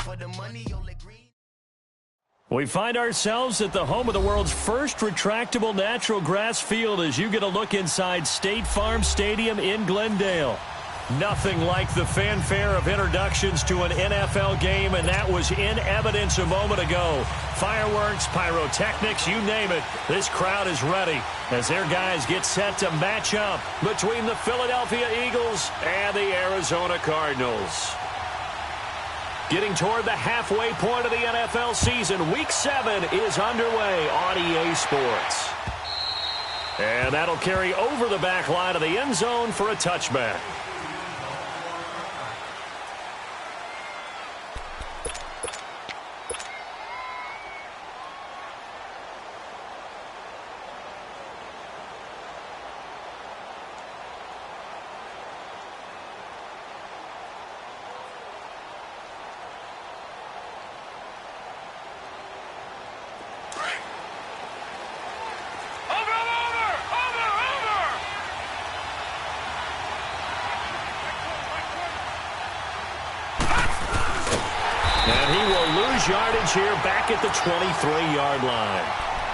For the money, you'll agree. We find ourselves at the home of the world's first retractable natural grass field as you get a look inside State Farm Stadium in Glendale. Nothing like the fanfare of introductions to an NFL game, and that was in evidence a moment ago. Fireworks, pyrotechnics, you name it. This crowd is ready as their guys get set to match up between the Philadelphia Eagles and the Arizona Cardinals. Getting toward the halfway point of the NFL season, Week 7 is underway on EA Sports. And that'll carry over the back line of the end zone for a touchback. Yardage here back at the 23-yard line.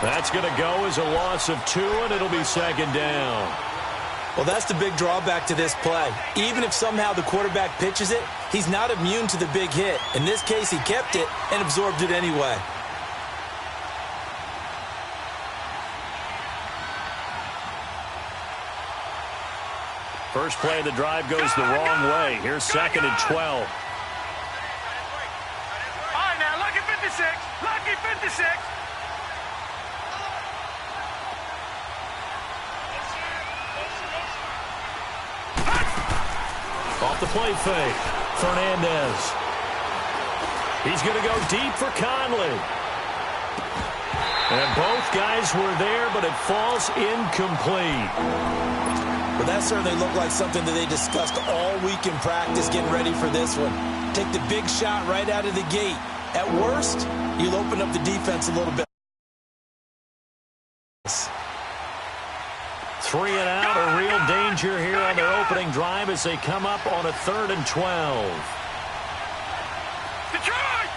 That's going to go as a loss of 2, and it'll be second down. Well, that's the big drawback to this play. Even if somehow the quarterback pitches it, he's not immune to the big hit. In this case, he kept it and absorbed it anyway. First play of the drive goes the wrong way. Here's second and 12. Lucky 56. Off the play fake. Fernandez. He's going to go deep for Conley. And both guys were there, but it falls incomplete. Well, that certainly looked like something that they discussed all week in practice getting ready for this one. Take the big shot right out of the gate. At worst, you'll open up the defense a little bit. 3 and out, a real danger here on their opening drive as they come up on a 3rd and 12. Detroit!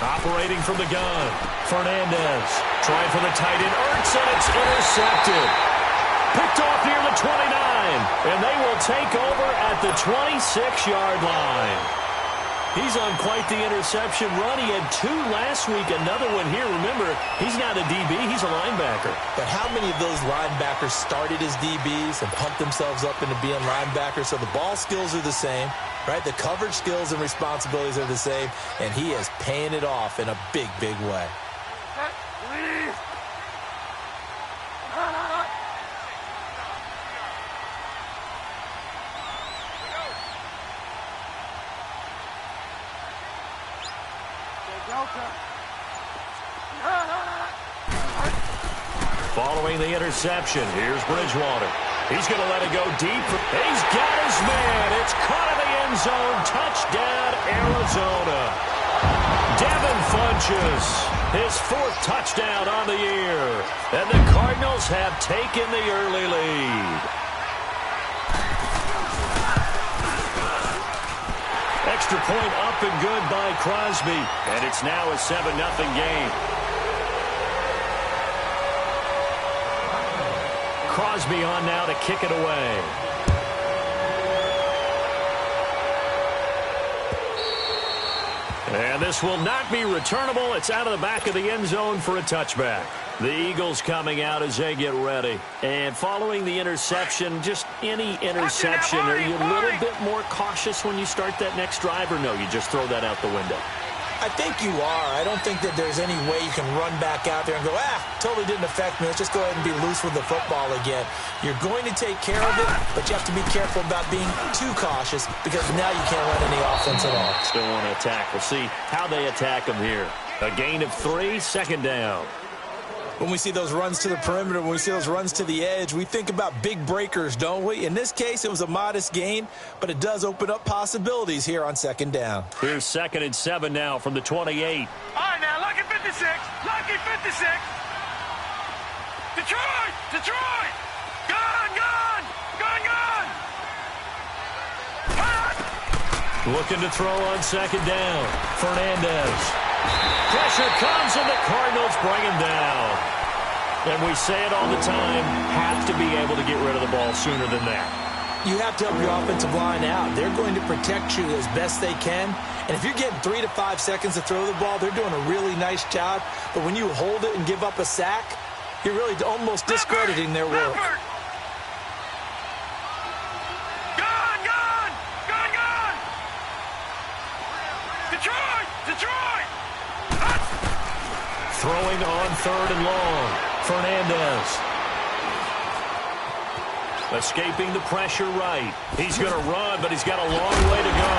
Operating from the gun. Fernandez trying for the tight end. Ertz, and it's intercepted. Picked off near the 29, and they will take over at the 26-yard line. He's on quite the interception run. He had 2 last week, another one here. Remember, he's not a DB, he's a linebacker. But how many of those linebackers started as DBs and pumped themselves up into being linebackers? So the ball skills are the same, right? The coverage skills and responsibilities are the same, and he is paying it off in a big, big way. Following the interception, here's Bridgewater. He's going to let it go deep. He's got his man. It's caught in the end zone. Touchdown, Arizona. Devin Funchess, his 4th touchdown on the year. And the Cardinals have taken the early lead. Extra point up and good by Crosby. And it's now a 7-0 game. Crosby on now to kick it away. And this will not be returnable. It's out of the back of the end zone for a touchback. The Eagles coming out as they get ready. And following the interception, just any interception, are you a little bit more cautious when you start that next drive, or no, you just throw that out the window? I think you are. I don't think that there's any way you can run back out there and go, totally didn't affect me. Let's just go ahead and be loose with the football again. You're going to take care of it, but you have to be careful about being too cautious because now you can't run any offense at all. Still want to attack. We'll see how they attack them here. A gain of 3, second down. When we see those runs to the perimeter, when we see those runs to the edge, we think about big breakers, don't we? In this case, it was a modest gain, but it does open up possibilities here on second down. Here's 2nd and 7 now from the 28. All right, now, lucky 56. Lucky 56. Detroit! Gone! Looking to throw on second down. Fernandez. Pressure comes, and the Cardinals bring him down. And we say it all the time, have to be able to get rid of the ball sooner than that. You have to help your offensive line out. They're going to protect you as best they can. And if you're getting 3 to 5 seconds to throw the ball, they're doing a really nice job. But when you hold it and give up a sack, you're really almost discrediting their work. Throwing on third and long. Fernandez. Escaping the pressure right. He's going to run, but he's got a long way to go.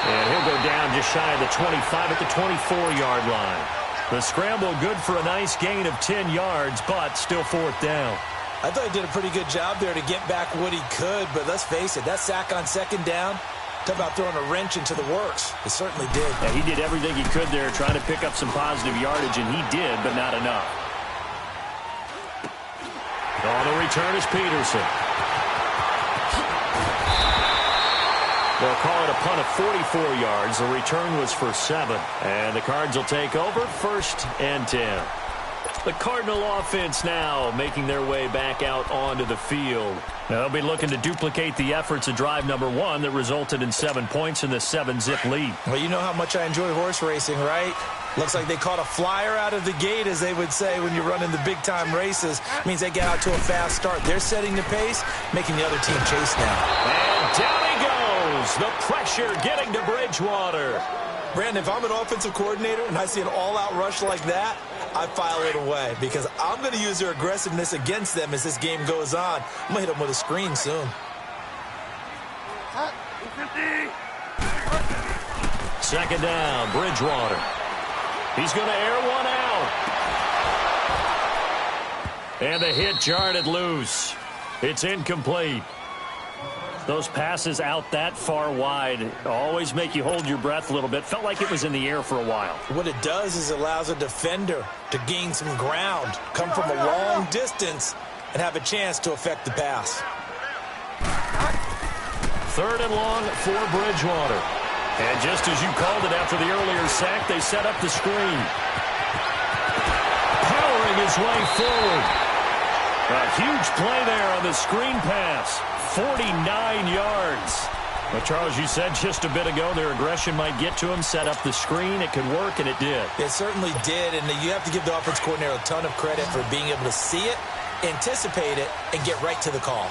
And he'll go down just shy of the 25 at the 24-yard line. The scramble good for a nice gain of 10 yards, but still fourth down. I thought he did a pretty good job there to get back what he could, but let's face it, that sack on second down, talk about throwing a wrench into the works. It certainly did. Yeah, he did everything he could there trying to pick up some positive yardage, and he did, but not enough. On the return is Peterson. They'll call it a punt of 44 yards. The return was for 7. And the Cards will take over 1st and 10. The Cardinal offense now making their way back out onto the field. They'll be looking to duplicate the efforts of drive number 1 that resulted in 7 points in the 7-zip lead. Well, you know how much I enjoy horse racing, right? Looks like they caught a flyer out of the gate, as they would say when you're running the big-time races. It means they get out to a fast start. They're setting the pace, making the other team chase now. And down he goes. The pressure getting to Bridgewater. Brandon, if I'm an offensive coordinator and I see an all-out rush like that, I file it away because I'm going to use their aggressiveness against them as this game goes on. I'm going to hit them with a screen soon. Second down, Bridgewater. He's going to air one out. And the hit jarred it loose. It's incomplete. Those passes out that far wide always make you hold your breath a little bit. Felt like it was in the air for a while. What it does is it allows a defender to gain some ground, come from a long distance, and have a chance to affect the pass. Third and long for Bridgewater. And just as you called it after the earlier sack, they set up the screen. Powering his way forward. A huge play there on the screen pass. 49 yards. Well, Charles, you said just a bit ago their aggression might get to him, set up the screen. It could work, and it did. It certainly did, and you have to give the offense coordinator a ton of credit for being able to see it, anticipate it, and get right to the call.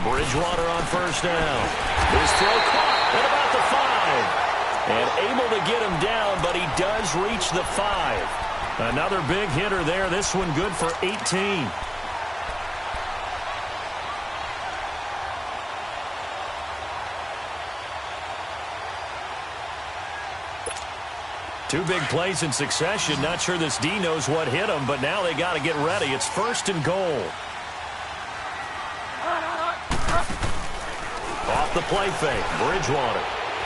Bridgewater on first down. His throw caught at about the 5. And able to get him down, but he does reach the 5. Another big hitter there. This one good for 18. Two big plays in succession. Not sure this D knows what hit him, but now they got to get ready. It's 1st and goal. Off the play fake, Bridgewater.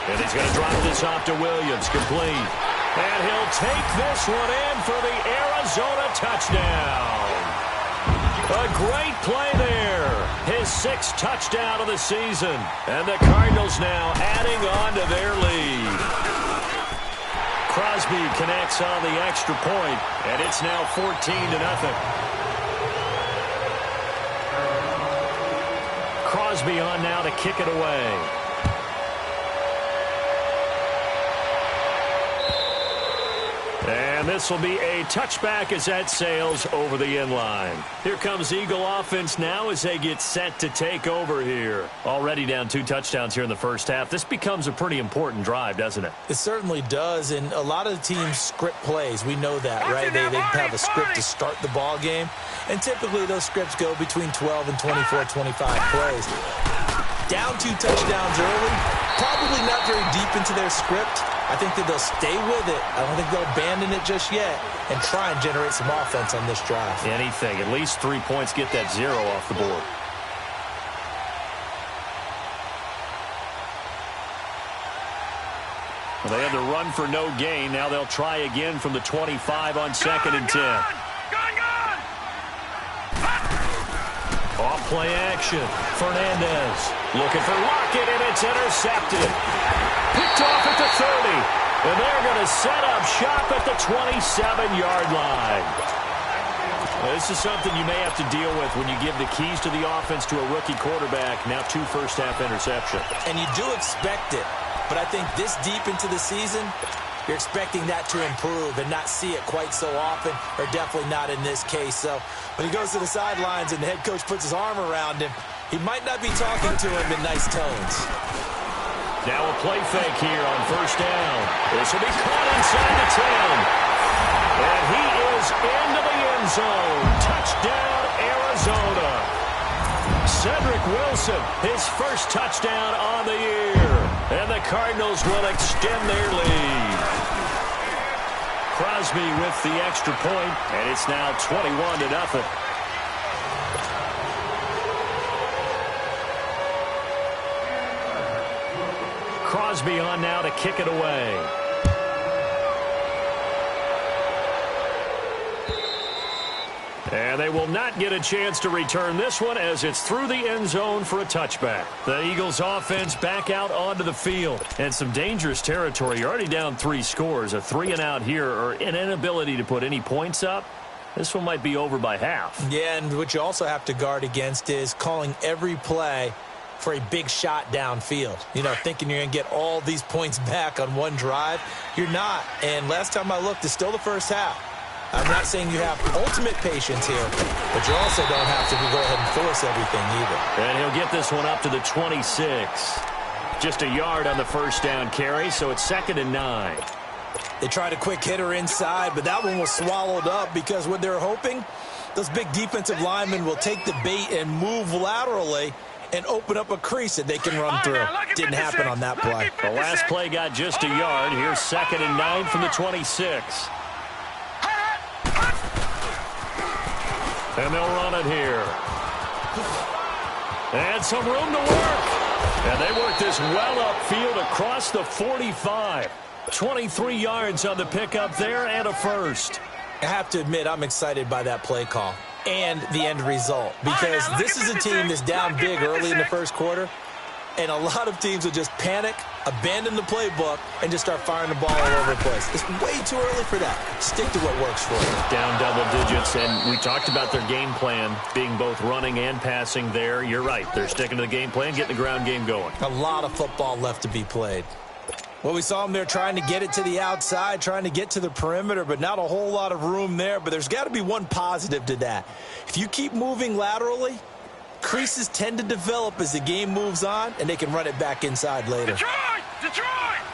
And he's going to drop this off to Williams, complete. And he'll take this one in for the Arizona touchdown. A great play there. His 6th touchdown of the season. And the Cardinals now adding on to their lead. Crosby connects on the extra point, and it's now 14-0. Crosby on now to kick it away. And this will be a touchback as that sails over the end line. Here comes Eagle offense now as they get set to take over here. Already down 2 touchdowns here in the first half. This becomes a pretty important drive, doesn't it? It certainly does, and a lot of the teams script plays. We know that, right? They have a script to start the ball game, and typically those scripts go between 12 and 24, 25 plays. Down 2 touchdowns early, probably not very deep into their script. I think that they'll stay with it. I don't think they'll abandon it just yet and try and generate some offense on this drive. Anything. At least 3 points, get that 0 off the board. Well, they had to run for no gain. Now they'll try again from the 25 on 2nd and 10. Gone! Off Play action. Fernandez looking for Lockett, and it's intercepted. Picked off at the 30. And they're going to set up shop at the 27-yard line. This is something you may have to deal with when you give the keys to the offense to a rookie quarterback. Now 2 first-half interceptions. And you do expect it. But I think this deep into the season, you're expecting that to improve and not see it quite so often, or definitely not in this case. So when he goes to the sidelines and the head coach puts his arm around him, he might not be talking to him in nice tones. Now a play fake here on first down. This will be caught inside the 10. And he is into the end zone. Touchdown, Arizona. Cedric Wilson, his first touchdown on the year. And the Cardinals will extend their lead. Crosby with the extra point, and it's now 21-0. Crosby on now to kick it away. And they will not get a chance to return this one as it's through the end zone for a touchback. The Eagles offense back out onto the field. And some dangerous territory. You're already down 3 scores. A 3-and-out here, or an inability to put any points up. This one might be over by half. Yeah, and what you also have to guard against is calling every play for a big shot downfield. You know, thinking you're going to get all these points back on one drive. You're not. And last time I looked, it's still the first half. I'm not saying you have ultimate patience here, but you also don't have to go ahead and force everything either. And he'll get this one up to the 26. Just a yard on the first down carry, so it's 2nd and 9. They tried a quick hitter inside, but that one was swallowed up because what they're hoping, those big defensive linemen will take the bait and move laterally and open up a crease that they can run through. Didn't happen on that play. The last play got just a yard. Here's 2nd and 9 from the 26. And they'll run it here. And some room to work. And they work this well upfield across the 45. 23 yards on the pickup there and a first. I have to admit, I'm excited by that play call and the end result, because this is a team that's down big early in the first quarter, and a lot of teams will just panic, abandon the playbook, and just start firing the ball all over the place. It's way too early for that. Stick to what works for you. Down double digits, and we talked about their game plan being both running and passing there. You're right. They're sticking to the game plan, getting the ground game going. A lot of football left to be played. Well, we saw them there trying to get it to the outside, trying to get to the perimeter, but not a whole lot of room there. But there's got to be one positive to that. If you keep moving laterally, creases tend to develop as the game moves on, and they can run it back inside later. Detroit! Detroit!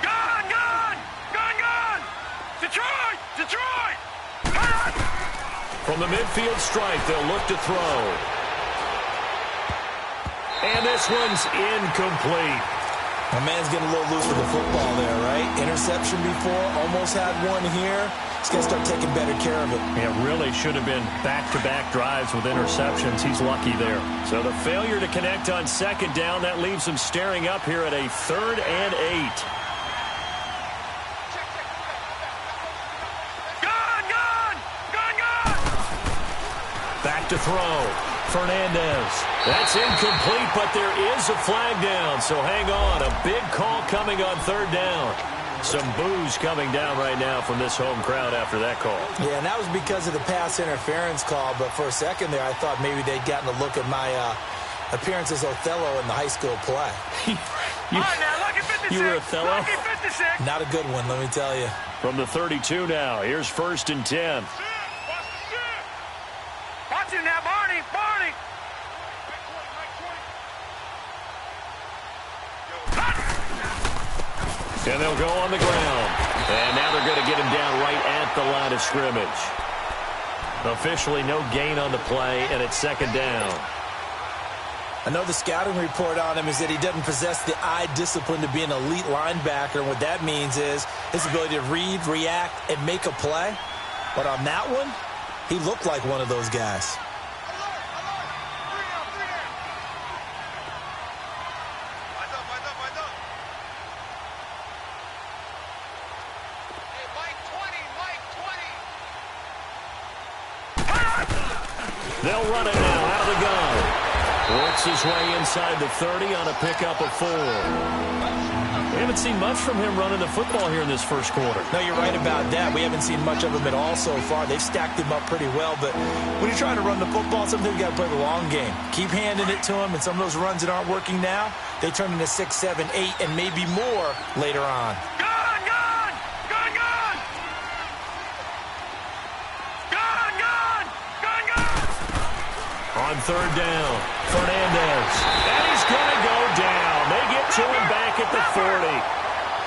Gone! Gone! Gone! Gone! Detroit! Detroit! From the midfield stripe, they'll look to throw. And this one's incomplete. My man's getting a little loose with the football there, right? Interception before, almost had one here. He's going to start taking better care of it. It really should have been back-to-back drives with interceptions. He's lucky there. So the failure to connect on 2nd down, that leaves him staring up here at a 3rd and 8. Gone! Gone! Gone! Gone! Back to throw. Fernandez. That's incomplete, but there is a flag down, so hang on. A big call coming on 3rd down. Some boos coming down right now from this home crowd after that call. Yeah, and that was because of the pass interference call, but for a second there I thought maybe they'd gotten a look at my appearance as Othello in the high school play. You were Othello? Not a good one, let me tell you. From the 32 now, here's 1st and 10. Watch him now, Barney! Barney! And they'll go on the ground. And now they're going to get him down right at the line of scrimmage. Officially no gain on the play, and it's 2nd down. I know the scouting report on him is that he doesn't possess the eye discipline to be an elite linebacker. And what that means is his ability to read, react, and make a play. But on that one, he looked like one of those guys. They'll run it now out Makes his way inside the 30 on a pickup of 4. We haven't seen much from him running the football here in this first quarter. No, you're right about that. We haven't seen much of him at all so far. They've stacked him up pretty well, but when you're trying to run the football, sometimes you got to play the long game. Keep handing it to him, and some of those runs that aren't working now, they turn into 6, 7, 8, and maybe more later on. Gone, gone! Gone, gone! Gone, gone! Gone, gone! On third down, Fernandez. And he's going to go down. They get to him back at the 40.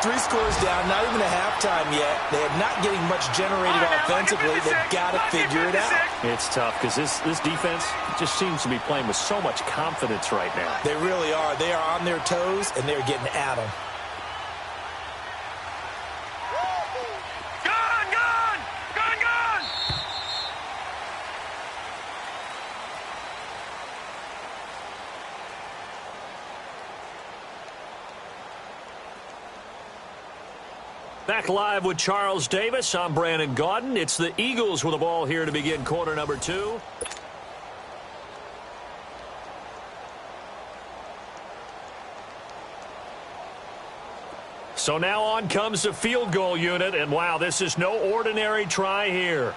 3 scores down, not even a halftime yet. They are not getting much generated offensively. They've got to figure it out. It's tough because this defense just seems to be playing with so much confidence right now. They really are. They are on their toes, and they're getting at them. Gone, gone! Gone, gone! Back live with Charles Davis. I'm Brandon Gaudin. It's the Eagles with the ball here to begin quarter number 2. So now on comes the field goal unit, and wow, this is no ordinary try here.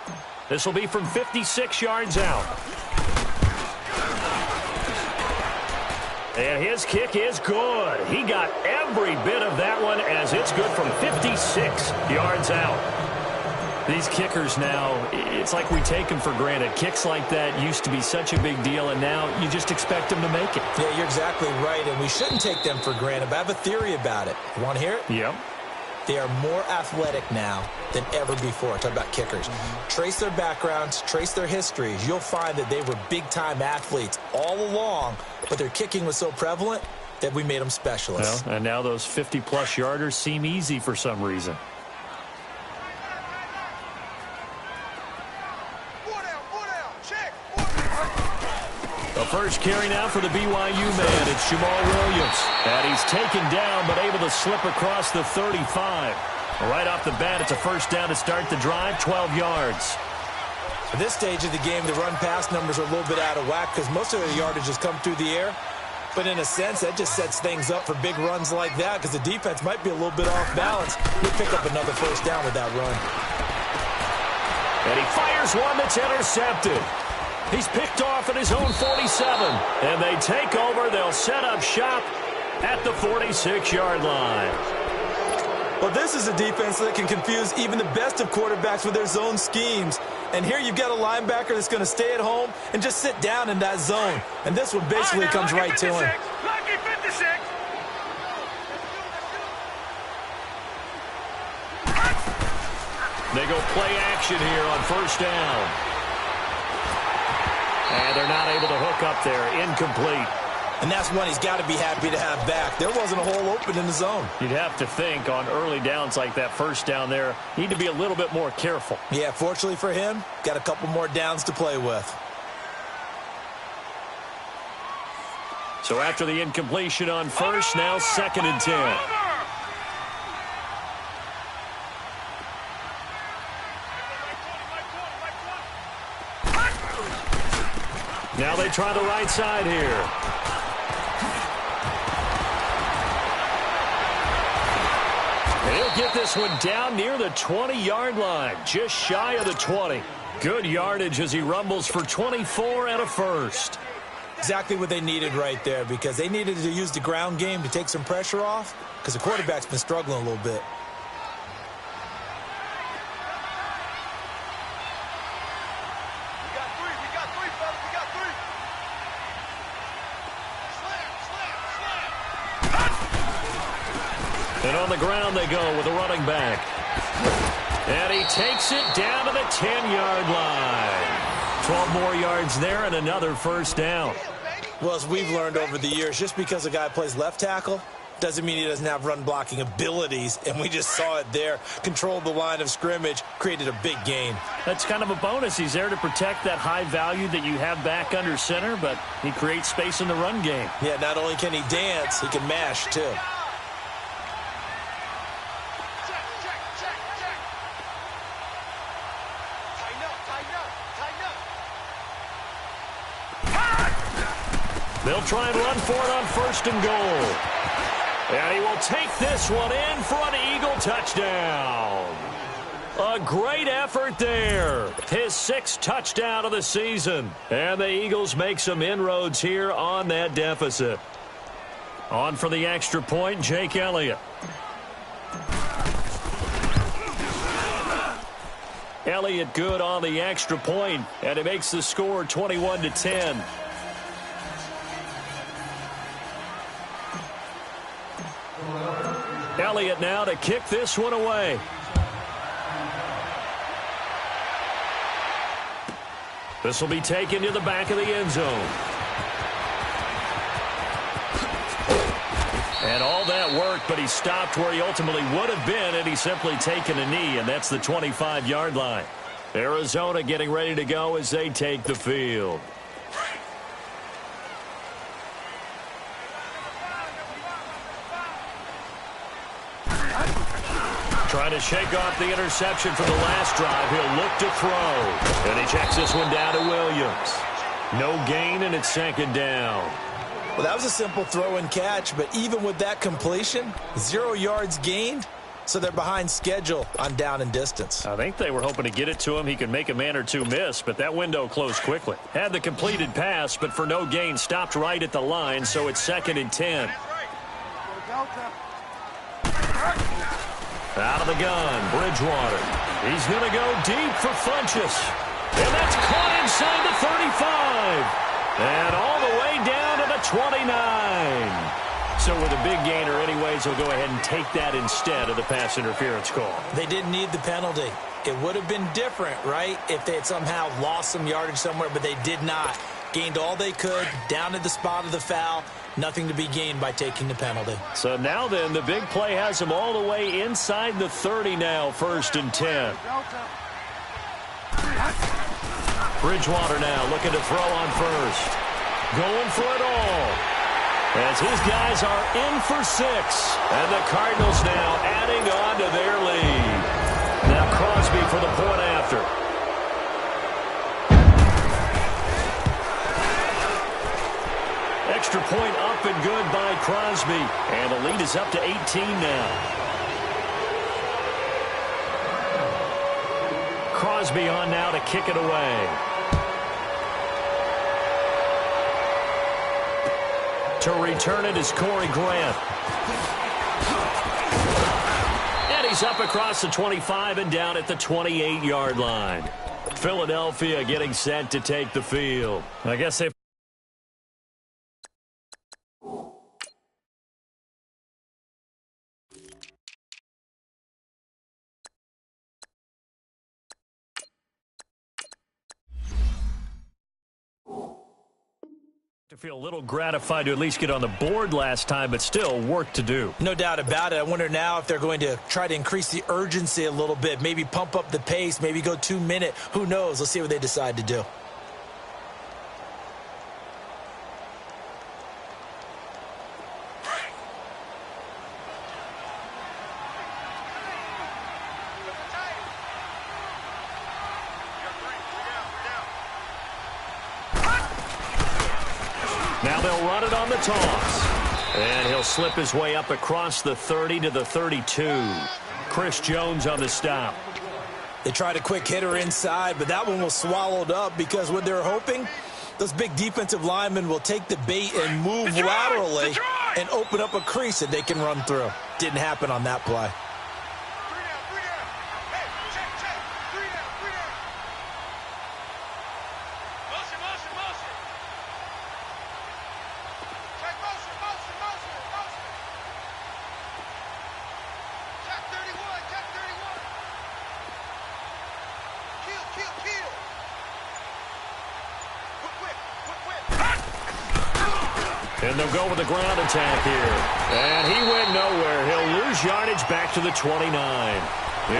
This will be from 56 yards out. And his kick is good. He got every bit of that one as it's good from 56 yards out. These kickers now, it's like we take them for granted. Kicks like that used to be such a big deal, and now you just expect them to make it. Yeah, you're exactly right, and we shouldn't take them for granted, but I have a theory about it. You want to hear it? Yep. They are more athletic now than ever before. Talk about kickers. Trace their backgrounds, trace their histories. You'll find that they were big-time athletes all along, but their kicking was so prevalent that we made them specialists. Well, and now those 50-plus yarders seem easy for some reason. The first carry now for the BYU man. It's Jamal Williams. And he's taken down, but able to slip across the 35. Right off the bat, it's a first down to start the drive, 12 yards. At this stage of the game, the run-pass numbers are a little bit out of whack because most of their yardage has come through the air. But in a sense, that just sets things up for big runs like that because the defense might be a little bit off balance. He'll pick up another first down with that run. And he fires one that's intercepted. He's picked off at his own 47. And they take over. They'll set up shop at the 46-yard line. Well, this is a defense that can confuse even the best of quarterbacks with their zone schemes. And here you've got a linebacker that's going to stay at home and just sit down in that zone. And this one basically comes right to him. Lucky 56. They go play action here on first down. And they're not able to hook up there. Incomplete. And that's one he's got to be happy to have back. There wasn't a hole open in the zone. You'd have to think on early downs like that first down there, need to be a little bit more careful. Yeah, fortunately for him, got a couple more downs to play with. So after the incompletion on first, now 2nd and 10. Now they try the right side here. And he'll get this one down near the 20-yard line, just shy of the 20. Good yardage as he rumbles for 24 and a first. Exactly what they needed right there because they needed to use the ground game to take some pressure off because the quarterback's been struggling a little bit. And on the ground they go with a running back. And he takes it down to the 10-yard line. 12 more yards there and another first down. Well, as we've learned over the years, just because a guy plays left tackle doesn't mean he doesn't have run-blocking abilities, and we just saw it there. Controlled the line of scrimmage, created a big gain. That's kind of a bonus. He's there to protect that high value that you have back under center, but he creates space in the run game. Yeah, not only can he dance, he can mash, too. They'll try and run for it on 1st and goal. And he will take this one in for an Eagle touchdown. A great effort there. His 6th touchdown of the season. And the Eagles make some inroads here on that deficit. On for the extra point, Jake Elliott. Elliott good on the extra point, and it makes the score 21-10. Elliott now to kick this one away. This will be taken to the back of the end zone. And all that work, but he stopped where he ultimately would have been had he simply taken a knee, and that's the 25-yard line. Arizona getting ready to go as they take the field. Trying to shake off the interception from the last drive. He'll look to throw. And he checks this one down to Williams. No gain, and it's 2nd down. Well, that was a simple throw and catch, but even with that completion, 0 yards gained, so they're behind schedule on down and distance. I think they were hoping to get it to him. He could make a man or two miss, but that window closed quickly. Had the completed pass, but for no gain, stopped right at the line, so it's 2nd and 10. Out of the gun, Bridgewater. He's going to go deep for Funchess. And that's caught inside the 35. And all the way down to the 29. So with a big gainer anyways, he'll go ahead and take that instead of the pass interference call. They didn't need the penalty. It would have been different, right, if they had somehow lost some yardage somewhere, but they did not. Gained all they could, down to the spot of the foul. Nothing to be gained by taking the penalty. So now then, the big play has him all the way inside the 30 now, 1st and 10. Bridgewater now looking to throw on 1st. Going for it all. As his guys are in for 6. And the Cardinals now adding on to their lead. Now Crosby for the point after. Extra point up and good by Crosby. And the lead is up to 18 now. Crosby on now to kick it away. To return it is Corey Grant. And he's up across the 25 and down at the 28-yard line. Philadelphia getting set to take the field. I guess they to feel a little gratified to at least get on the board last time, but still work to do. No doubt about it. I wonder now if they're going to try to increase the urgency a little bit, maybe pump up the pace, maybe go 2-minute. Who knows? Let's see what they decide to do. Now they'll run it on the toss. And he'll slip his way up across the 30 to the 32. Chris Jones on the stop. They tried a quick hitter inside, but that one was swallowed up because what they're hoping, those big defensive linemen will take the bait and move laterally and open up a crease that they can run through. Didn't happen on that play. And they'll go with the ground attack here. And he went nowhere. He'll lose yardage back to the 29.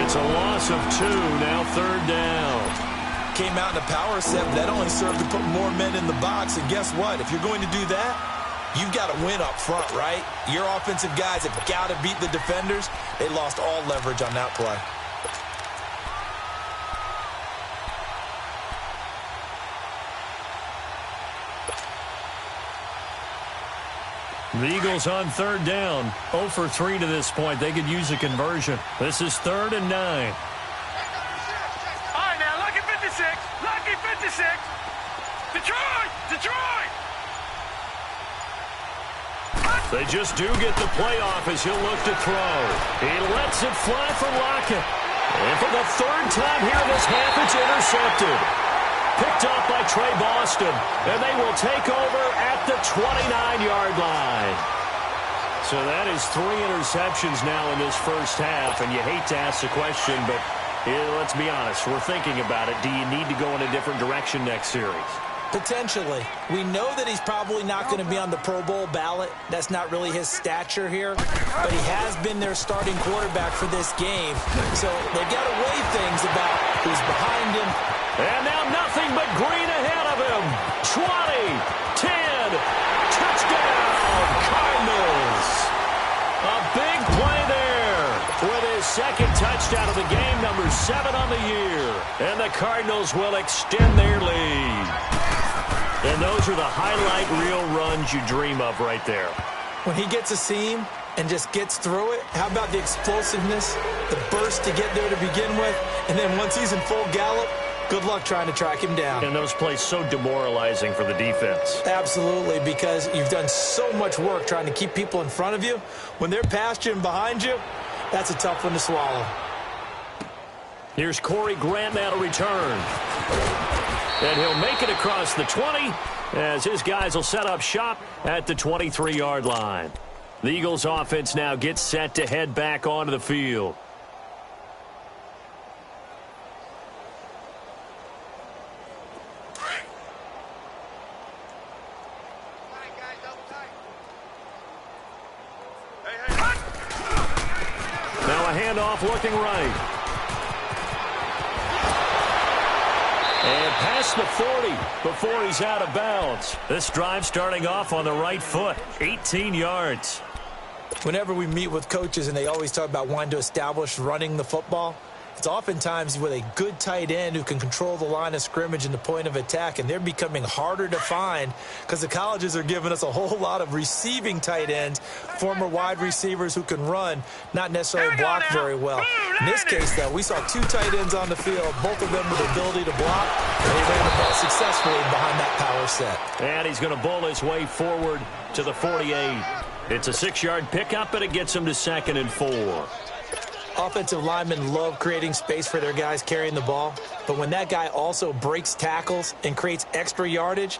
It's a loss of 2, now 3rd down. Came out in a power set, but that only served to put more men in the box. And guess what? If you're going to do that, you've got to win up front, right? Your offensive guys have got to beat the defenders. They lost all leverage on that play. The Eagles on third down. 0 for 3 to this point. They could use a conversion. This is 3rd and 9. All right, now, lucky 56. Lucky 56. Detroit! Detroit! They just do get the playoff as he'll look to throw. He lets it fly for Lockett. And for the 3rd time here in this half, it's intercepted. Picked up by Trey Boston. And they will take over at the 29-yard line. So that is 3 interceptions now in this first half. And you hate to ask the question, but let's be honest. We're thinking about it. Do you need to go in a different direction next series? Potentially. We know that he's probably not going to be on the Pro Bowl ballot. That's not really his stature here. But he has been their starting quarterback for this game. So they got to weigh things about who's behind him. And now nothing but green ahead of him. 20, 10, touchdown, Cardinals. A big play there with his 2nd touchdown of the game, number 7 on the year. And the Cardinals will extend their lead. And those are the highlight reel runs you dream of right there. When he gets a seam and just gets through it, how about the explosiveness, the burst to get there to begin with, and then once he's in full gallop, good luck trying to track him down. And those plays so demoralizing for the defense. Absolutely, because you've done so much work trying to keep people in front of you. When they're past you and behind you, that's a tough one to swallow. Here's Corey Grant now to return. And he'll make it across the 20 as his guys will set up shop at the 23-yard line. The Eagles offense now gets set to head back onto the field. Now a handoff looking right. And past the 40 before he's out of bounds. This drive starting off on the right foot. 18 yards. Whenever we meet with coaches and they always talk about wanting to establish running the football, it's oftentimes with a good tight end who can control the line of scrimmage and the point of attack, and they're becoming harder to find because the colleges are giving us a whole lot of receiving tight ends, former wide receivers who can run, not necessarily block very well. In this case, though, we saw 2 tight ends on the field, both of them with the ability to block, and they ran the ball successfully behind that power set. And he's going to bowl his way forward to the 48. It's a 6-yard pickup, and it gets him to 2nd and 4. Offensive linemen love creating space for their guys carrying the ball, but when that guy also breaks tackles and creates extra yardage,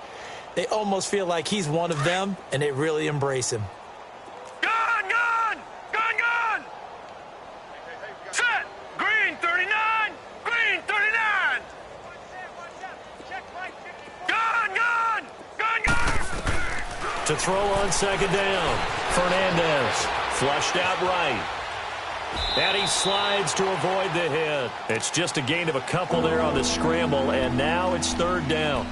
they almost feel like he's one of them, and they really embrace him. Gone, gone! Gone, gone! Set! Green 39! Green 39! Gone, gone! Gone, gone! To throw on 2nd down. Fernandez flushed out right. And he slides to avoid the hit. It's just a gain of a couple there on the scramble, and now it's 3rd down.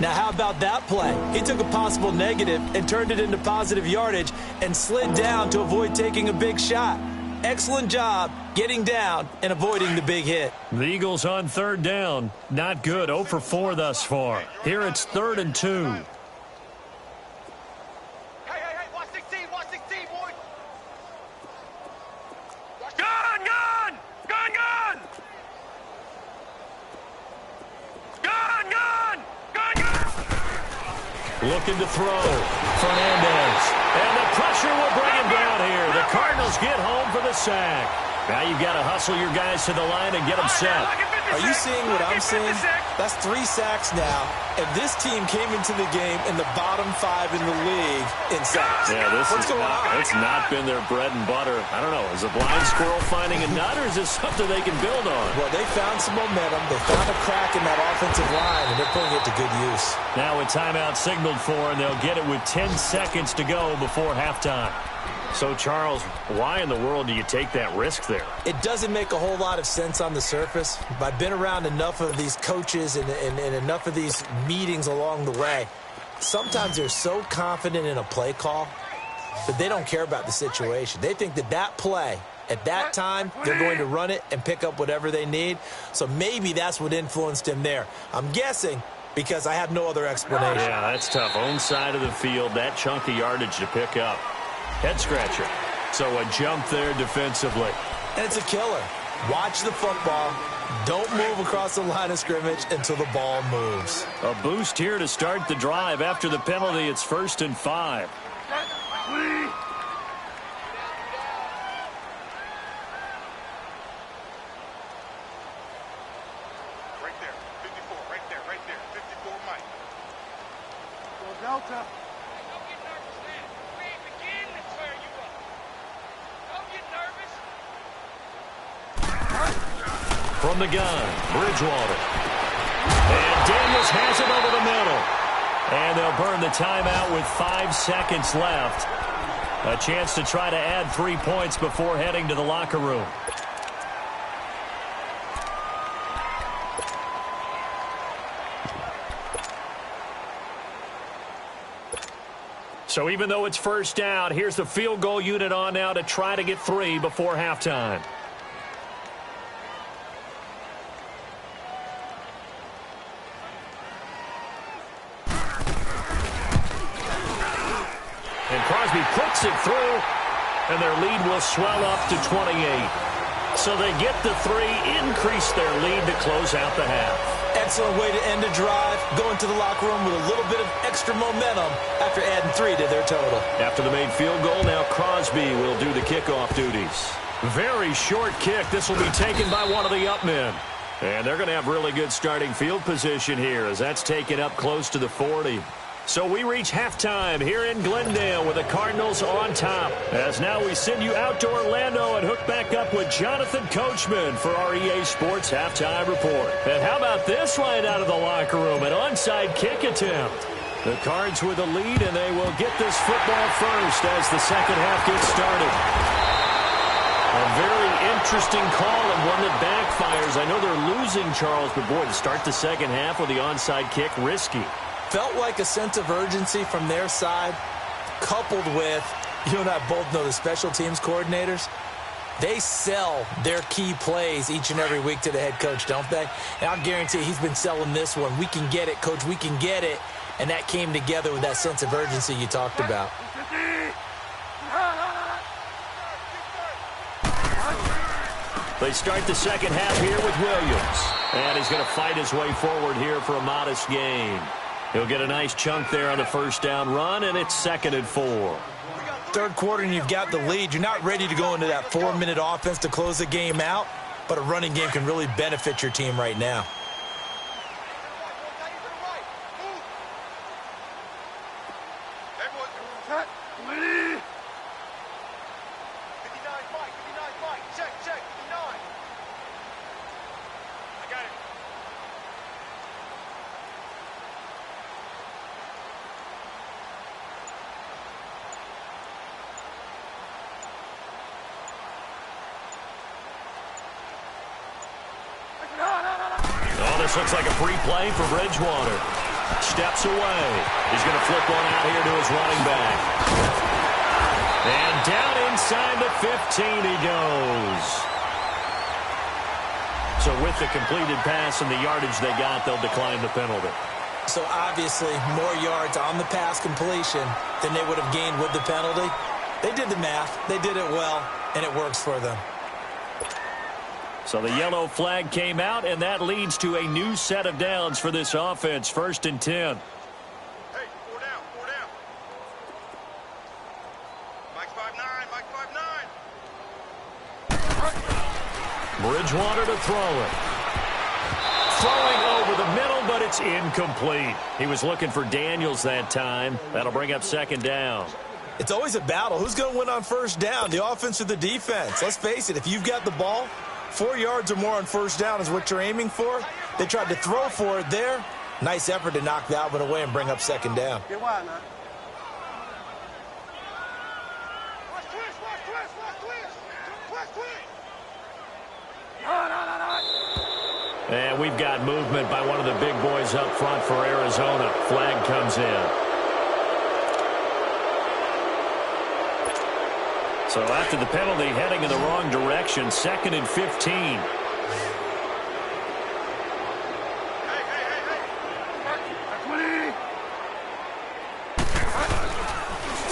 Now, how about that play? He took a possible negative and turned it into positive yardage and slid down to avoid taking a big shot. Excellent job getting down and avoiding the big hit. The Eagles on 3rd down. Not good. 0 for 4 thus far. Here it's 3rd and 2. Looking to throw. Fernandez. And the pressure will bring him down here. The Cardinals get home for the sack. Now you've got to hustle your guys to the line and get them set. Are you seeing what I'm seeing? That's 3 sacks now, and this team came into the game in the bottom 5 in the league in sacks. Yeah, What's going on? It's not been their bread and butter. I don't know. Is a blind squirrel finding a nut, or is this something they can build on? Well, they found some momentum. They found a crack in that offensive line, and they're putting it to good use. Now a timeout signaled for, and they'll get it with 10 seconds to go before halftime. So, Charles, why in the world do you take that risk there? It doesn't make a whole lot of sense on the surface. I've been around enough of these coaches and enough of these meetings along the way. Sometimes they're so confident in a play call that they don't care about the situation. They think that play, at that time, they're going to run it and pick up whatever they need. So maybe that's what influenced him there. I'm guessing because I have no other explanation. Yeah, that's tough. Own side of the field, that chunk of yardage to pick up. Head scratcher. So a jump there defensively. And it's a killer. Watch the football. Don't move across the line of scrimmage until the ball moves. A boost here to start the drive. After the penalty, it's 1st and 5. Delta. From the gun, Bridgewater. And Daniels has it over the middle. And they'll burn the timeout with 5 seconds left. A chance to try to add 3 points before heading to the locker room. So even though it's first down, here's the field goal unit on now to try to get 3 before halftime. And Crosby puts it through, and their lead will swell up to 28. So they get the 3, increase their lead to close out the half. Excellent way to end a drive, going to the locker room with a little bit of extra momentum after adding 3 to their total. After the made field goal, now Crosby will do the kickoff duties. Very short kick. This will be taken by one of the up men. And they're going to have really good starting field position here as that's taken up close to the 40. So we reach halftime here in Glendale with the Cardinals on top. As now we send you out to Orlando and hook back up with Jonathan Coachman for our EA Sports Halftime Report. And how about this right out of the locker room? An onside kick attempt. The Cards with the lead, and they will get this football first as the second half gets started. A very interesting call and one that backfires. I know they're losing, Charles, but boy, to start the second half with the onside kick, risky. Felt like a sense of urgency from their side, coupled with, you and I both know the special teams coordinators, they sell their key plays each and every week to the head coach, don't they? And I'll guarantee he's been selling this one. We can get it, coach, we can get it. And that came together with that sense of urgency you talked about. They start the second half here with Williams. And he's going to fight his way forward here for a modest gain. He'll get a nice chunk there on the first down run, and it's 2nd and 4. Third quarter, and you've got the lead. You're not ready to go into that 4-minute offense to close the game out, but a running game can really benefit your team right now. This looks like a free play for Bridgewater. Steps away. He's going to flip one out here to his running back. And down inside the 15 he goes. So with the completed pass and the yardage they got, they'll decline the penalty. So obviously more yards on the pass completion than they would have gained with the penalty. They did the math. They did it well, and it works for them. So the yellow flag came out, and that leads to a new set of downs for this offense. 1st and 10. Hey, 4 down, 4 down. Mike 5'9", Mike 5'9". Bridgewater to throw it. Throwing over the middle, but it's incomplete. He was looking for Daniels that time. That'll bring up 2nd down. It's always a battle. Who's going to win on first down, the offense or the defense? Let's face it, if you've got the ball, 4 yards or more on first down is what you're aiming for. They tried to throw for it there. Nice effort to knock that one away and bring up 2nd down. Get wide now. And we've got movement by one of the big boys up front for Arizona. Flag comes in. So after the penalty, heading in the wrong direction, 2nd and 15.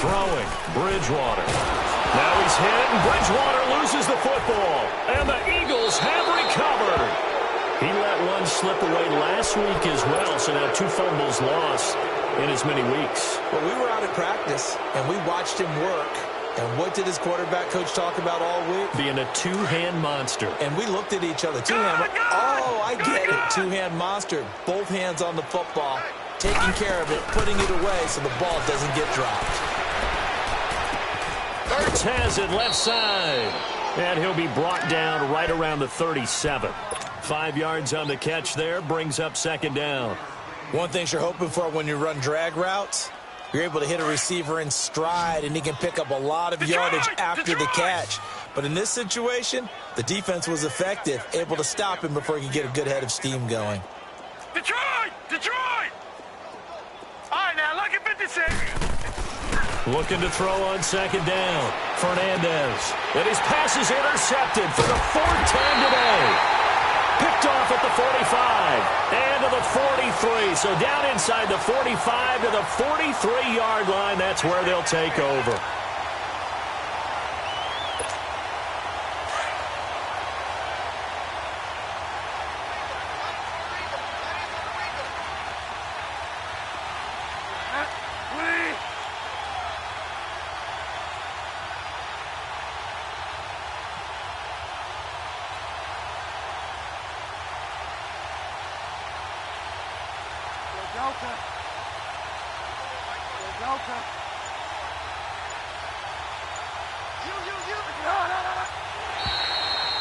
Throwing, Bridgewater. Now he's hit, and Bridgewater loses the football. And the Eagles have recovered. He let one slip away last week as well, so now 2 fumbles lost in as many weeks. Well, we were out at practice, and we watched him work. And what did his quarterback coach talk about all week? Being a two-hand monster. And we looked at each other. Two-hand. Oh, I get it. Two-hand monster. Both hands on the football, taking care of it, putting it away so the ball doesn't get dropped. Ertz has it left side. And he'll be brought down right around the 37. 5 yards on the catch there, brings up second down. One thing you're hoping for when you run drag routes, you're able to hit a receiver in stride, and he can pick up a lot of yardage after the catch. But in this situation, the defense was effective, able to stop him before he could get a good head of steam going. Detroit! Detroit! All right, now, lucky 56. Looking to throw on second down. Fernandez. And his pass is intercepted for the 4th time today. Picked off at the 45 and to the 43. So down inside the 45 to the 43-yard line. That's where they'll take over.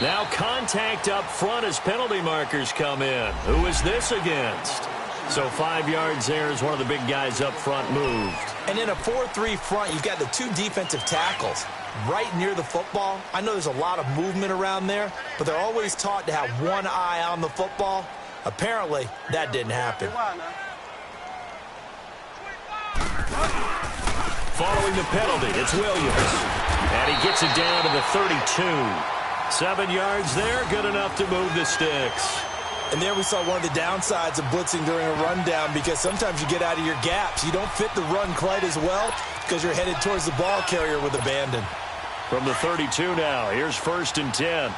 Now contact up front as penalty markers come in. Who is this against? So 5 yards there as one of the big guys up front moved. And in a 4-3 front, you've got the 2 defensive tackles right near the football. I know there's a lot of movement around there, but they're always taught to have one eye on the football. Apparently, that didn't happen. Following the penalty, it's Williams. And he gets it down to the 32. 7 yards there, good enough to move the sticks. And there we saw one of the downsides of blitzing during a rundown, because sometimes you get out of your gaps. You don't fit the run quite as well because you're headed towards the ball carrier with abandon. From the 32 now, here's 1st and 10.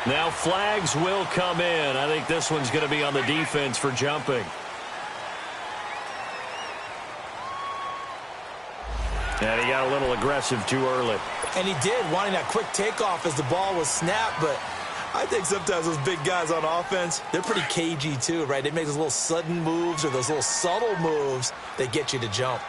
Now flags will come in. I think this one's going to be on the defense for jumping. And he got a little aggressive too early. And he did, wanting that quick takeoff as the ball was snapped. But I think sometimes those big guys on offense, they're pretty cagey too, right? They make those little sudden moves or those little subtle moves that get you to jump.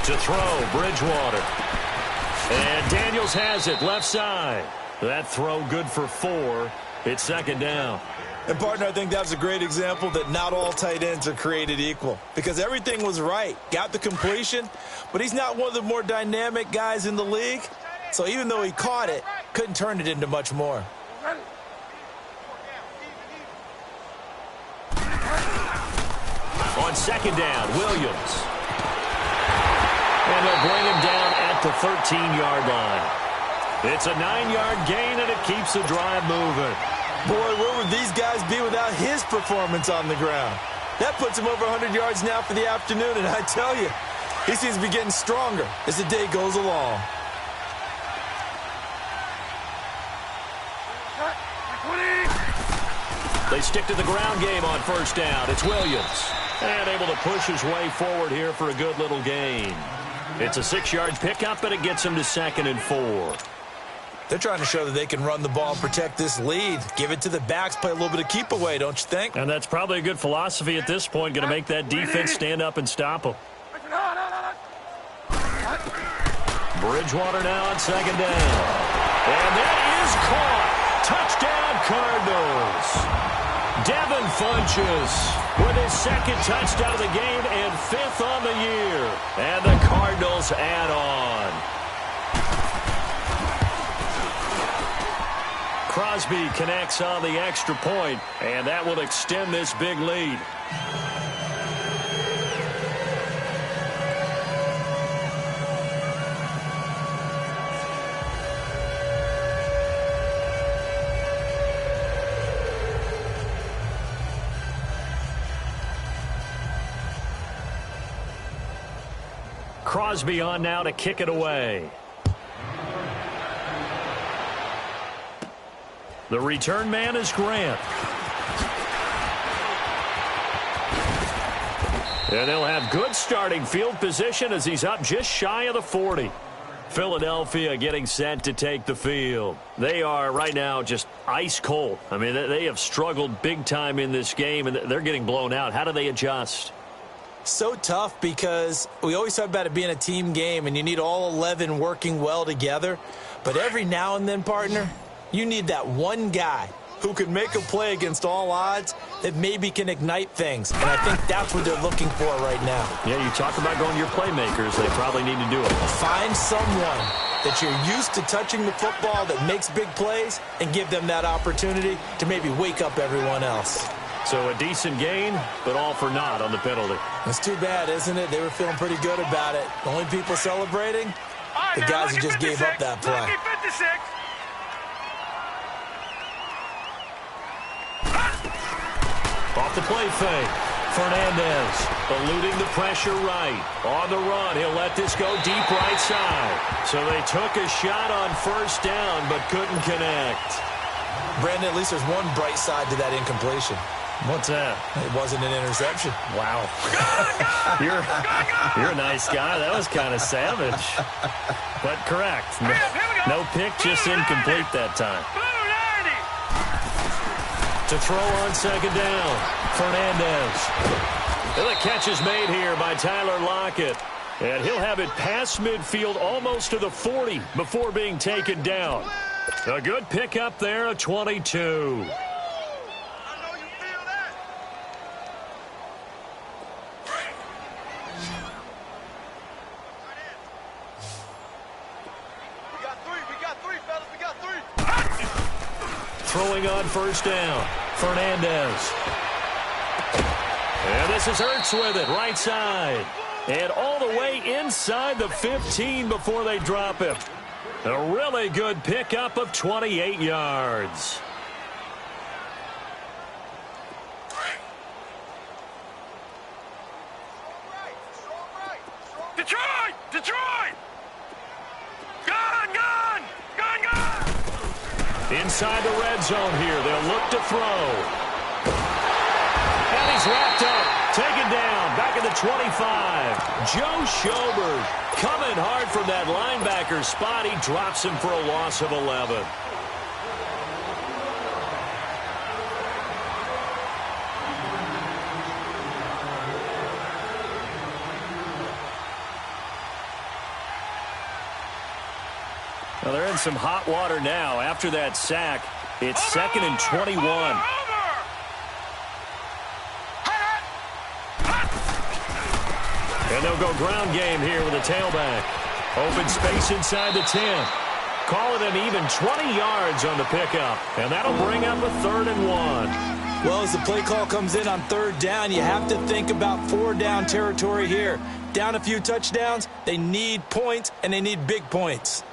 To throw, Bridgewater. And Daniels has it, left side. That throw good for 4. It's second down. And, partner, I think that was a great example that not all tight ends are created equal, because everything was right. Got the completion, but he's not one of the more dynamic guys in the league. So even though he caught it, couldn't turn it into much more. On second down, Williams. And they'll bring him down at the 13-yard line. It's a 9-yard gain, and it keeps the drive moving. Boy, where would these guys be without his performance on the ground? That puts him over 100 yards now for the afternoon, and I tell you, he seems to be getting stronger as the day goes along. They stick to the ground game on first down. It's Williams. And able to push his way forward here for a good little gain. It's a 6-yard pickup, and it gets him to 2nd and 4. They're trying to show that they can run the ball and protect this lead. Give it to the backs, play a little bit of keep away, don't you think? And that's probably a good philosophy at this point, going to make that defense stand up and stop them. Bridgewater now on second down. And that is caught. Touchdown, Cardinals. Devin Funchess with his 2nd touchdown of the game and 5th on the year. And the Cardinals add on. Crosby connects on the extra point, and that will extend this big lead. Crosby on now to kick it away. The return man is Grant. And they'll have good starting field position as he's up just shy of the 40. Philadelphia getting set to take the field. They are right now just ice cold. I mean, they have struggled big time in this game, and they're getting blown out. How do they adjust? So tough because we always talk about it being a team game and you need all 11 working well together. But every now and then, partner, you need that one guy who can make a play against all odds that maybe can ignite things. And I think that's what they're looking for right now. Yeah, you talk about going to your playmakers. They probably need to do it. Find someone that you're used to touching the football that makes big plays and give them that opportunity to maybe wake up everyone else. So a decent gain, but all for naught on the penalty. It's too bad, isn't it? They were feeling pretty good about it. The only people celebrating, the guys who just gave up that play. Off the play fake. Fernandez eluding the pressure right. On the run, he'll let this go deep right side. So they took a shot on first down, but couldn't connect. Brandon, at least there's one bright side to that incompletion. What's that? It wasn't an interception. Wow. You're a nice guy. That was kind of savage. But correct. No pick, just incomplete that time. To throw on second down. Fernandez. And the catch is made here by Tyler Lockett. And he'll have it past midfield almost to the 40 before being taken down. A good pickup there, a 22. Throwing on first down. Fernandez. And this is Ertz with it, right side. And all the way inside the 15 before they drop him. A really good pickup of 28 yards. Detroit! Detroit! Gone! Gone! Gone! Gone! Inside the red zone here. They'll look to throw. And he's wrapped up. Taken down. Back at the 25. Joe Schobert coming hard from that linebacker spot. He drops him for a loss of 11. Well, they're in some hot water now. After that sack, it's 2nd and 21. And they'll go ground game here with a tailback. Open space inside the 10. Call it an even 20 yards on the pickup. And that'll bring up a 3rd and 1. Well, as the play call comes in on 3rd down, you have to think about 4-down territory here. Down a few touchdowns, they need points, and they need big points.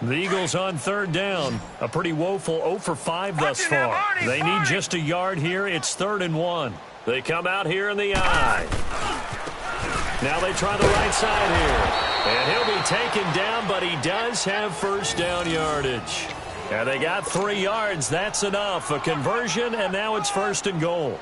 The Eagles on 3rd down. A pretty woeful 0 for 5 thus far. They need just a yard here. It's 3rd and 1. They come out here in the eye. Now they try the right side here. And he'll be taken down, but he does have first down yardage. And they got 3 yards. That's enough. A conversion, and now it's 1st and goal.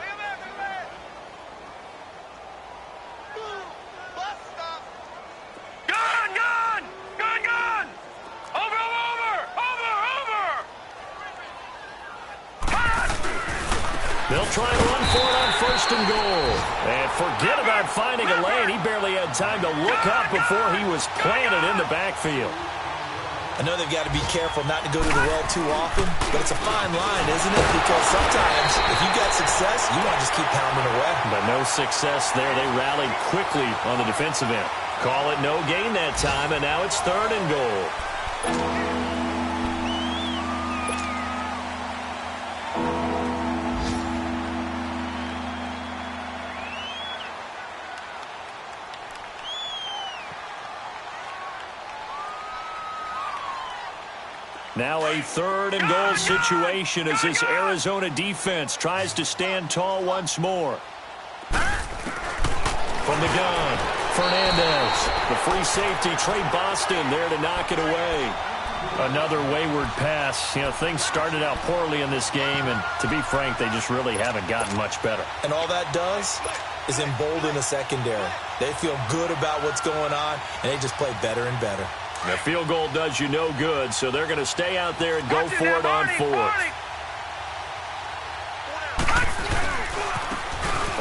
They'll try and run for it on 1st and goal. And forget about finding a lane. He barely had time to look up before he was planted in the backfield. I know they've got to be careful not to go to the well too often, but it's a fine line, isn't it? Because sometimes if you've got success, you want to just keep pounding away. But no success there. They rallied quickly on the defensive end. Call it no gain that time, and now it's 3rd and goal. Now a 3rd and goal situation as this Arizona defense tries to stand tall once more. From the gun, Fernandez. The free safety, Trey Boston, there to knock it away. Another wayward pass. You know, things started out poorly in this game, and to be frank, they just really haven't gotten much better. And all that does is embolden the secondary. They feel good about what's going on, and they just play better and better. The field goal does you no good, so they're going to stay out there and go for it on 4th.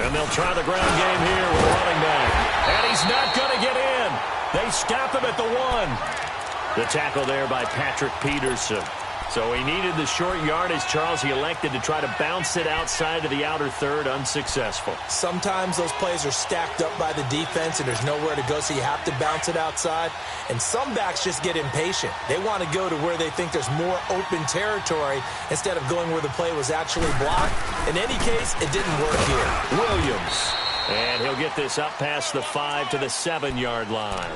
And they'll try the ground game here with a running back. And he's not going to get in. They stop him at the 1. The tackle there by Patrick Peterson. So he needed the short yardage, Charles. He elected to try to bounce it outside of the outer 3rd, unsuccessful. Sometimes those plays are stacked up by the defense and there's nowhere to go, so you have to bounce it outside. And some backs just get impatient. They want to go to where they think there's more open territory instead of going where the play was actually blocked. In any case, it didn't work here. Williams. And he'll get this up past the 5 to the 7-yard line.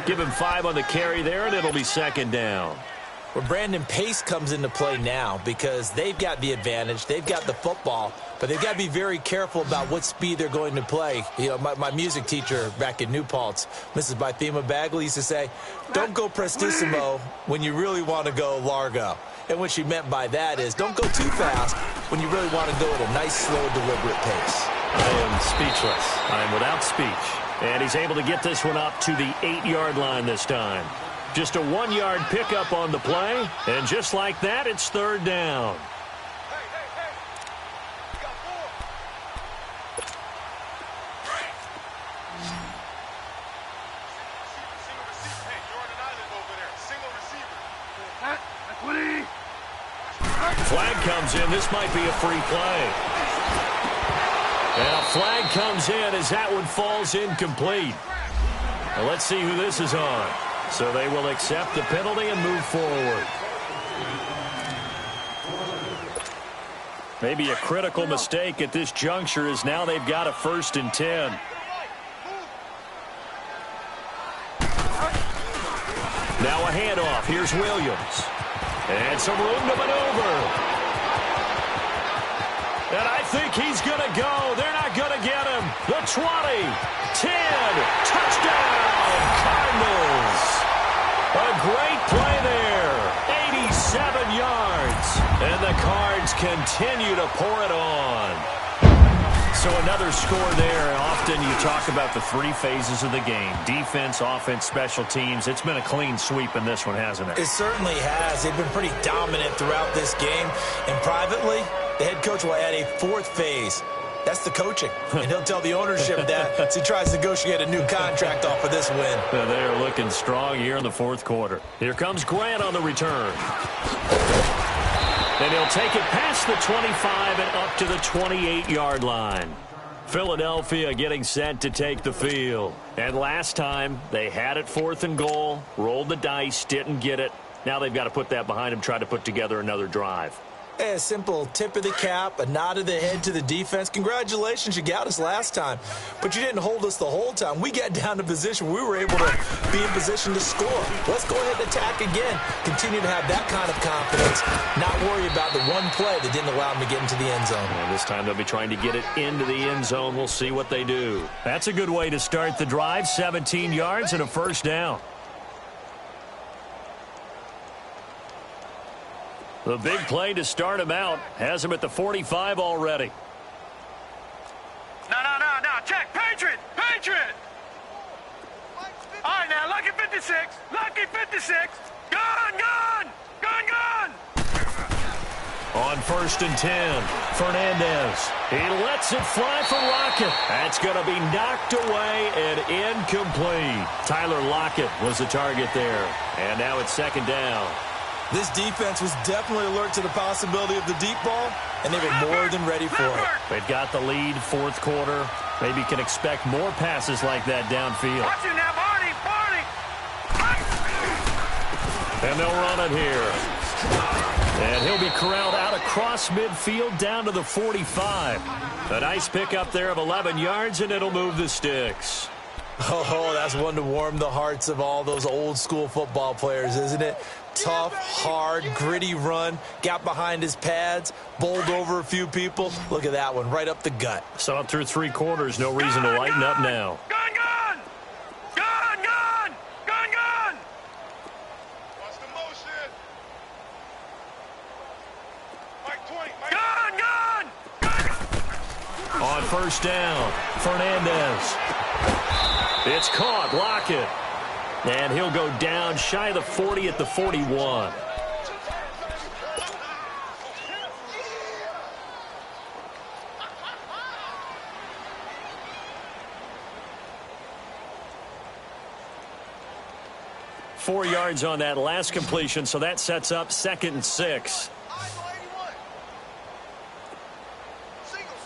Give him 5 on the carry there, and it'll be 2nd down. Well, Brandon, pace comes into play now because they've got the advantage. They've got the football, but they've got to be very careful about what speed they're going to play. You know, my music teacher back in New Paltz, Mrs. Bythema Bagley, used to say, don't go prestissimo when you really want to go largo. And what she meant by that is don't go too fast when you really want to go at a nice, slow, deliberate pace. I am speechless. I am without speech. And he's able to get this one up to the 8-yard line this time. Just a 1-yard pickup on the play, and just like that, it's 3rd down. Flag comes in. This might be a free play. And a flag comes in as that one falls incomplete. Well, let's see who this is on. So they will accept the penalty and move forward. Maybe a critical mistake at this juncture is now they've got a 1st and 10. Now a handoff. Here's Williams. And some room to maneuver. And I think he's going to go. They're not going to get him. The 20, 10, touchdown, Cardinals. A great play there. 87 yards. And the Cards continue to pour it on. So another score there. Often you talk about the 3 phases of the game. Defense, offense, special teams. It's been a clean sweep in this one, hasn't it? It certainly has. They've been pretty dominant throughout this game. And privately, the head coach will add a 4th phase. That's the coaching. And he'll tell the ownership that as he tries to negotiate a new contract off of this win. They are looking strong here in the 4th quarter. Here comes Grant on the return. And he'll take it past the 25 and up to the 28-yard line. Philadelphia getting set to take the field. And last time, they had it 4th and goal, rolled the dice, didn't get it. Now they've got to put that behind them, try to put together another drive. A simple tip of the cap, a nod of the head to the defense. Congratulations, you got us last time, but you didn't hold us the whole time. We got down to position. We were able to be in position to score. Let's go ahead and attack again. Continue to have that kind of confidence. Not worry about the one play that didn't allow them to get into the end zone. And this time they'll be trying to get it into the end zone. We'll see what they do. That's a good way to start the drive. 17 yards and a 1st down. The big play to start him out has him at the 45 already. No. Check. Patriot. All right, now, lucky 56. Gun. On 1st and 10, Fernandez. He lets it fly for Lockett. That's going to be knocked away and incomplete. Tyler Lockett was the target there. And now it's 2nd down. This defense was definitely alert to the possibility of the deep ball, and they were more than ready for it. They've got the lead, 4th quarter. Maybe can expect more passes like that downfield. Watch him now, Barney. And they'll run it here. And he'll be corralled out across midfield down to the 45. A nice pickup there of 11 yards, and it'll move the sticks. Oh, that's one to warm the hearts of all those old-school football players, isn't it? Tough, hard, gritty run, got behind his pads, bowled over a few people. Look at that one, right up the gut. Saw it through 3 quarters, no reason to lighten up now. Gun, gun! Gun, gun! Gun, gun! Watch the motion. Mike 20, Mike. Gun, gun! Gun! On first down, Fernandez. It's caught, Lockett. And he'll go down shy of the 40 at the 41. Four yards on that last completion, so that sets up 2nd and 6.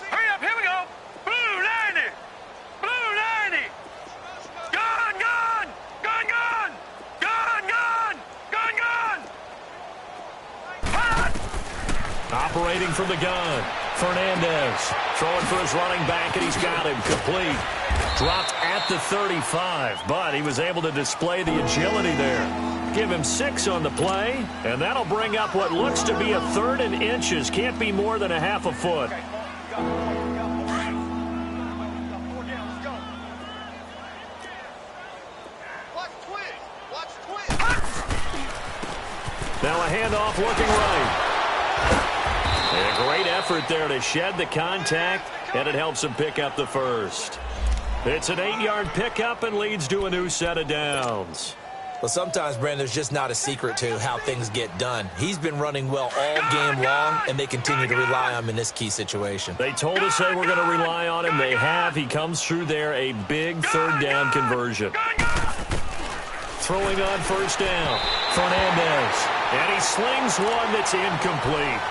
Hurry up, here we go. Blue 90. Blue 90. Gun, gun! Gun, gun! Gun, gun! Gun, gun! Hot! Operating from the gun, Fernandez throwing for his running back, and he's got him complete. Dropped at the 35, but he was able to display the agility there. Give him 6 on the play, and that'll bring up what looks to be a 3rd and inches. Can't be more than a half a foot. Now a handoff looking right. And a great effort there to shed the contact, and it helps him pick up the first. It's an 8-yard pickup and leads to a new set of downs. Well, sometimes, Brandon, there's just not a secret to how things get done. He's been running well all game long, and they continue to rely on him in this key situation. They told us they were going to rely on him. They have. He comes through there, a big 3rd down conversion. Throwing on first down, Fernandez. And he slings one that's incomplete.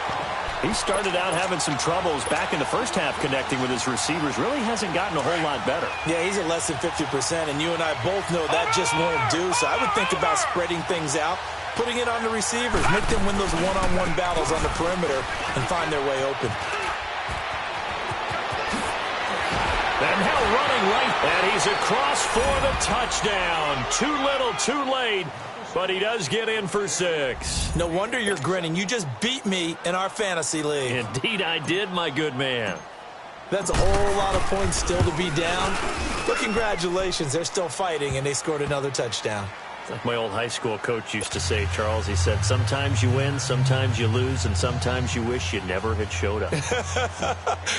He started out having some troubles back in the first half connecting with his receivers. Really hasn't gotten a whole lot better. Yeah, he's at less than 50%, and you and I both know that just won't do. So I would think about spreading things out, putting it on the receivers, make them win those one-on-one battles on the perimeter and find their way open. And now running right, and he's across for the touchdown. Too little, too late. But he does get in for 6. No wonder you're grinning. You just beat me in our fantasy league. Indeed I did, my good man. That's a whole lot of points still to be down. But congratulations, they're still fighting, and they scored another touchdown. Like my old high school coach used to say, Charles, he said, sometimes you win, sometimes you lose, and sometimes you wish you never had showed up.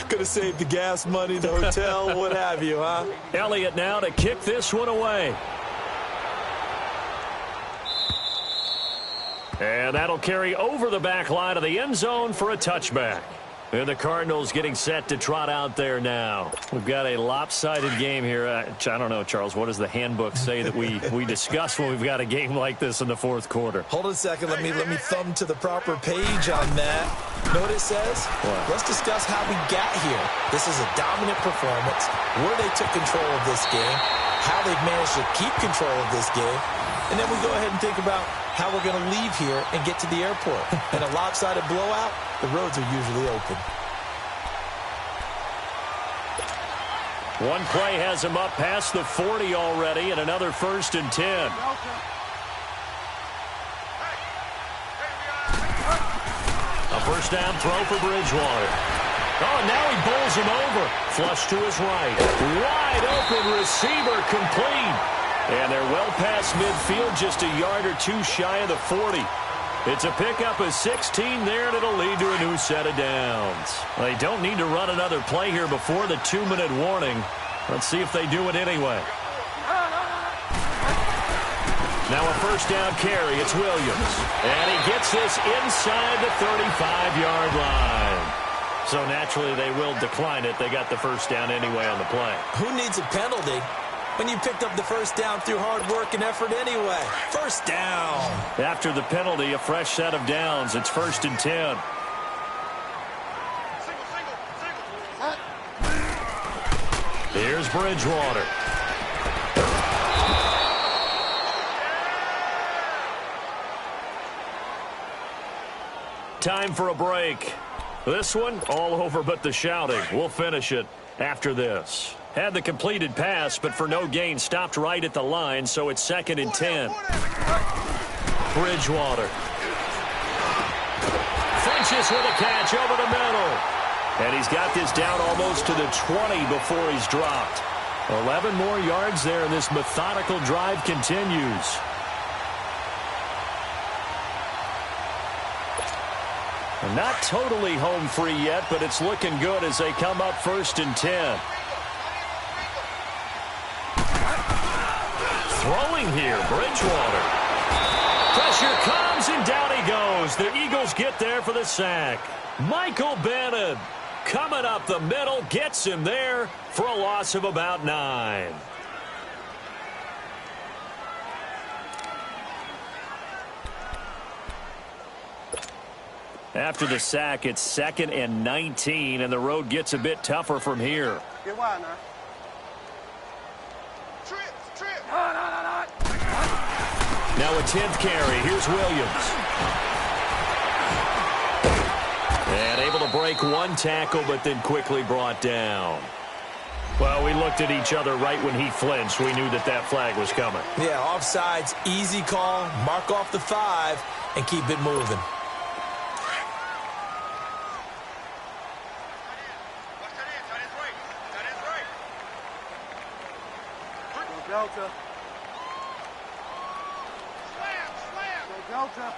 Could have saved the gas money, the hotel, what have you, huh? Elliott now to kick this one away. And that'll carry over the back line of the end zone for a touchback. And the Cardinals getting set to trot out there now. We've got a lopsided game here. I don't know, Charles, what does the handbook say that we discuss when we've got a game like this in the 4th quarter? Hold on a second. Let me thumb to the proper page on that. Know what it says? What? Let's discuss how we got here. This is a dominant performance, where they took control of this game, how they've managed to keep control of this game, and then we go ahead and think about how we're going to leave here and get to the airport. In a lopsided blowout, the roads are usually open. One play has him up past the 40 already, and another 1st and 10. A first down throw for Bridgewater. Oh, now he bowls him over. Flush to his right. Wide open receiver complete. And they're well past midfield, just a yard or 2 shy of the 40. It's a pickup of 16 there, and it'll lead to a new set of downs. They don't need to run another play here before the 2-minute warning. Let's see if they do it anyway. Now a first down carry. It's Williams. And he gets this inside the 35-yard line. So naturally they will decline it. They got the first down anyway on the play. Who needs a penalty when you picked up the first down through hard work and effort anyway? First down. After the penalty, a fresh set of downs. It's 1st and 10. Here's Bridgewater. time for a break. This one, all over but the shouting. We'll finish it after this. Had the completed pass, but for no gain, stopped right at the line, so it's 2nd and 10. Bridgewater. Finches with a catch over the middle. And he's got this down almost to the 20 before he's dropped. 11 more yards there, and this methodical drive continues. Not totally home free yet, but it's looking good as they come up 1st and 10. Throwing here, Bridgewater. Pressure comes, and down he goes. The Eagles get there for the sack. Michael Bannon coming up the middle, gets him there for a loss of about 9. After the sack, it's 2nd and 19, and the road gets a bit tougher from here. Get wide now. Trip. Now a 10th carry. Here's Williams. And able to break one tackle, but then quickly brought down. Well, we looked at each other right when he flinched. We knew that flag was coming. Yeah, offsides, easy call. Mark off the 5 and keep it moving. Delta. Delta.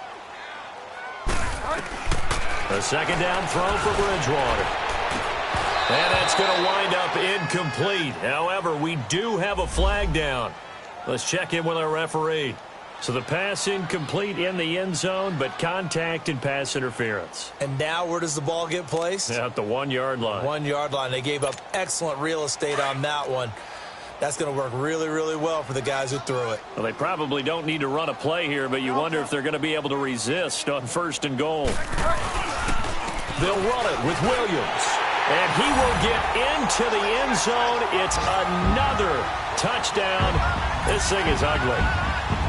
A 2nd down throw for Bridgewater. And that's going to wind up incomplete. However, we do have a flag down. Let's check in with our referee. So the pass incomplete in the end zone, but contact and pass interference. And now where does the ball get placed? At the 1-yard line. 1-yard line. They gave up excellent real estate on that one. That's going to work really, really well for the guys who threw it. Well, they probably don't need to run a play here, but you wonder if they're going to be able to resist on 1st and goal. They'll run it with Williams. And he will get into the end zone. It's another touchdown. This thing is ugly.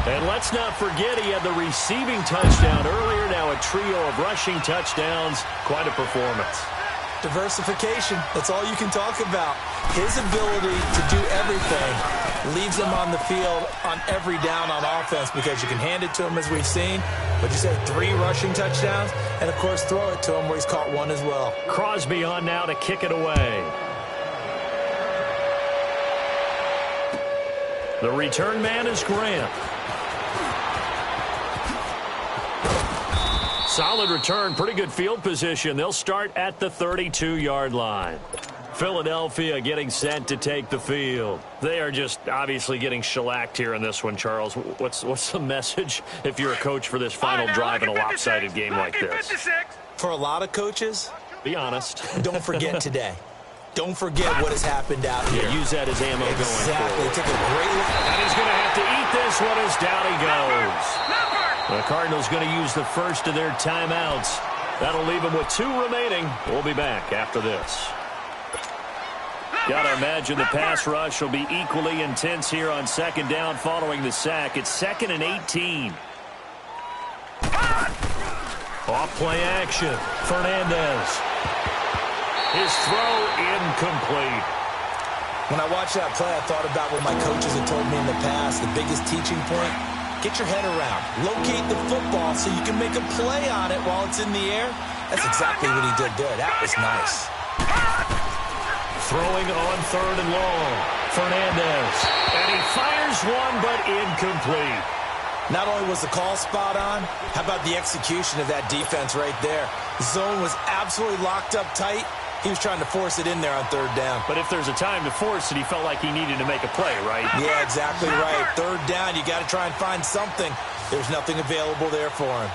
And let's not forget he had the receiving touchdown earlier. Now a trio of rushing touchdowns. Quite a performance. Diversification, that's all you can talk about. His ability to do everything leaves him on the field on every down on offense because you can hand it to him as we've seen. But you said 3 rushing touchdowns, and of course throw it to him where he's caught 1 as well. Crosby on now to kick it away. The return man is Grant. Solid return, pretty good field position. They'll start at the 32-yard line. Philadelphia getting set to take the field. They are just obviously getting shellacked here in this one, Charles. What's the message if you're a coach for this final drive in a lopsided game like this? For a lot of coaches, be honest. Don't forget today. Don't forget what has happened out here. Yeah, use that as ammo going forward. Take a great look. And he's going to have to eat this one as down he goes. The Cardinals going to use the first of their timeouts. That'll leave them with 2 remaining. We'll be back after this. Got to imagine the pass rush will be equally intense here on 2nd down following the sack. It's 2nd and 18. Off play action. Fernandez. His throw incomplete. When I watched that play, I thought about what my coaches had told me in the past. The biggest teaching point, get your head around. Locate the football so you can make a play on it while it's in the air. That's exactly what he did there. That was nice. Throwing on 3rd and long. Fernandez. And he fires one, but incomplete. Not only was the call spot on, how about the execution of that defense right there? The zone was absolutely locked up tight. He was trying to force it in there on 3rd down. But if there's a time to force it, he felt like he needed to make a play, right? Yeah, exactly right. 3rd down, you got to try and find something. There's nothing available there for him.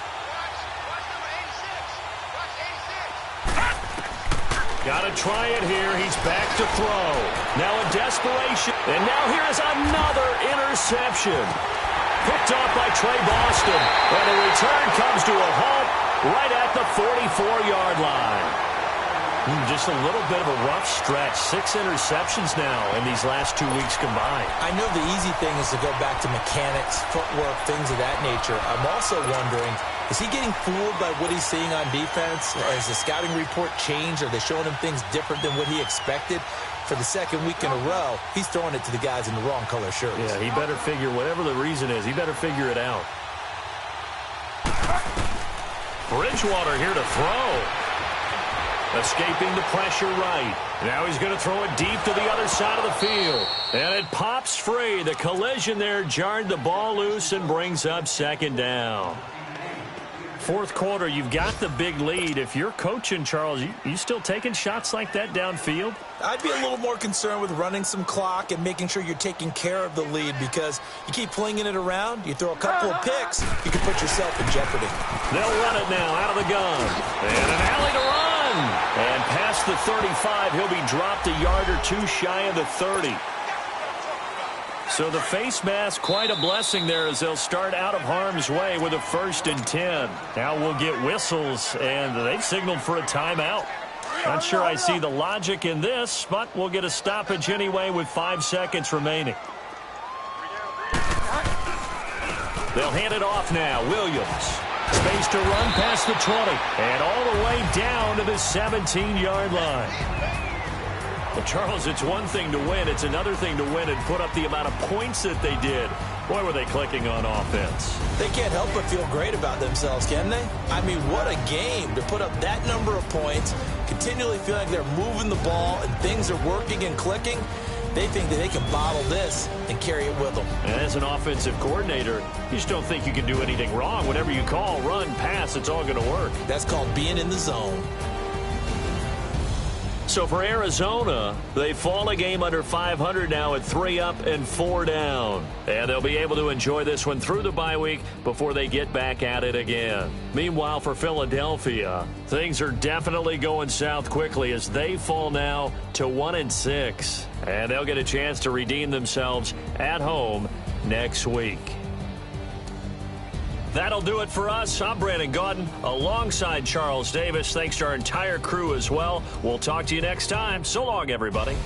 Got to try it here. He's back to throw. Now a desperation. And now here is another interception. Picked off by Trey Boston. And the return comes to a halt right at the 44-yard line. Just a little bit of a rough stretch. 6 interceptions now in these last 2 weeks combined. I know the easy thing is to go back to mechanics, footwork, things of that nature. I'm also wondering, Is he getting fooled by what he's seeing on defense? Has the scouting report changed? Are they showing him things different than what he expected? For the second week in a row, he's throwing it to the guys in the wrong color shirts. Yeah, he better figure, whatever the reason is, he better figure it out. Bridgewater here to throw. Escaping the pressure right. Now he's going to throw it deep to the other side of the field. And it pops free. The collision there jarred the ball loose and brings up second down. Fourth quarter, you've got the big lead. If you're coaching, Charles, you still taking shots like that downfield? I'd be a little more concerned with running some clock and making sure you're taking care of the lead, because you keep flinging it around, you throw a couple of picks, you can put yourself in jeopardy. They'll run it now out of the gun. And an alley to run. And past the 35, he'll be dropped a yard or two shy of the 30. So the face mask, quite a blessing there as they'll start out of harm's way with a 1st and 10. Now we'll get whistles, and they've signaled for a timeout. Not sure I see the logic in this, but we'll get a stoppage anyway with 5 seconds remaining. They'll hand it off now. Williams. Space to run past the 20. And all the way down to the 17-yard line. Well, Charles, it's one thing to win. It's another thing to win and put up the amount of points that they did. Boy, were they clicking on offense. They can't help but feel great about themselves, can they? I mean, what a game to put up that number of points, continually feel like they're moving the ball and things are working and clicking. They think that they can bottle this and carry it with them. And as an offensive coordinator, you just don't think you can do anything wrong. Whatever you call, run, pass, it's all going to work. That's called being in the zone. So for Arizona, they fall a game under 500 now at 3 up and 4 down. And they'll be able to enjoy this one through the bye week before they get back at it again. Meanwhile, for Philadelphia, things are definitely going south quickly as they fall now to 1-6. And they'll get a chance to redeem themselves at home next week. That'll do it for us. I'm Brandon Gaudin alongside Charles Davis. Thanks to our entire crew as well. We'll talk to you next time. So long, everybody.